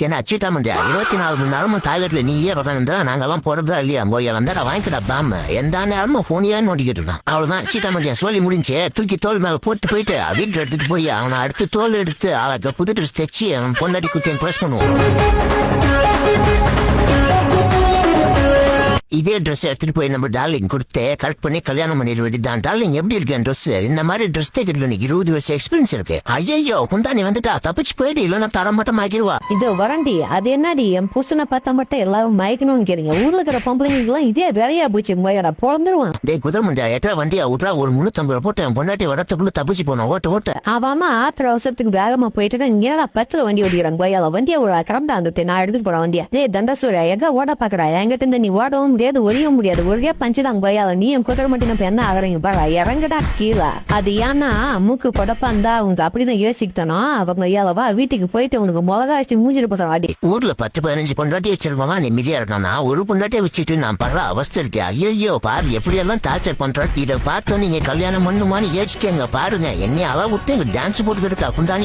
என்ன அச்சுட்டா மண்டியா 24 மணி நேரமும் டாய்லெட்ல நீயே உட்காந்துருந்தா நாங்கெல்லாம் போறதா இல்லையா போய் வந்தா வாங்கிக்கடா பாம எந்த நேரமும் போனியா நோண்டிக்கிட்டு இருக்கான் அவ்வளவுதான் சீட்டா மண்டியா சொல்லி முடிஞ்சு தூக்கி தோல் மேல போட்டு போயிட்டு வீட்டு எடுத்துட்டு போய் அவனை அடுத்து தோல் எடுத்து அவளுக்கு புது ட்ரெஸ் தைச்சு அவன் பொண்டாட்டி குத்தி ப்ரெஸ் பண்ணுவான். இதே ட்ரெஸ் எடுத்துட்டு போய் நம்ம டார்லிங் கொடுத்து கரெக்ட் பண்ணி கல்யாணம் பண்ணிட வேண்டியதான். டார்லிங் எப்படி இருக்கு ட்ரெஸ்? இந்த மாதிரி ட்ரெஸ் தைக்கிறது 20 வருஷம் எக்ஸ்பீரியன்ஸ் இருக்கு. ஐயோ குந்தாணி வந்துட்டா தப்பிச்சு போயிட்டு இல்லைன்னா தரமாட்டம் ஆக்கிடுவா. இது வரண்டி அது என்னடி என் புருஷனை பார்த்தா மட்டும் எல்லாரும் மயக்கணும்னு கேறீங்க. ஊர்ல இருக்கிற பொம்பளைங்களுக்குலாம் இதே வேலையா போச்சு போயடா பிறந்துருவான். டே குதிரமண்டியா எட்டா வண்டியா விட்றா ஒரு 350 ரூபா போட்டு என் பொண்டாட்டி வரத்துக்குள்ள தப்பிச்சு போனோம் ஓட்ட ஓட்ட. அவமா ஆத்திர அவசரத்துக்கு வேகமா போயிட்டு இங்கடா 10 வண்டி ஓடிக்கிறாங்க போயால வண்டியா ஒரு கிளம்பா வந்துட்டு நான் எடுத்துட்டு போறேன் வண்டியா. டே தண்டசூரா எங்க ஓட பாக்குறா எங்கிட்ட இருந்து நீ ஓடவும் ஒழிய முடியாது ஒரே பஞ்சுதான் போயால நீ என் குதிரை மட்டும் நம்ம என்ன ஆகுறீங்க பாரு இறங்கடா கீழே. அது ஏன்னா மூக்கு படப்பா இருந்தா அவங்க அப்படிதான் யோசிக்கணும். அவங்க ஏலவா வீட்டுக்கு போயிட்டு உனக்கு மிளகா வச்சு மூஞ்சிட்டு போறான் வாடி. ஊர்ல 10-15 பொண்டாட்டி வச்சிருக்கவா நிம்மதியா இருக்கானா ஒரு பொண்டாட்டியை வச்சுட்டு நான் படுற அவஸ்தை இருக்கு. ஐயோ பாரு எப்படியெல்லாம் டார்ச்சர் பண்ற. இதை பார்த்தோம் நீங்க கல்யாணம் பண்ணுமான்னு யோசிக்கங்க பாருங்க என்னைய அளவு விட்டு டான்ஸ் போட்டுக்கிட்டு இருக்கா குந்தாணி.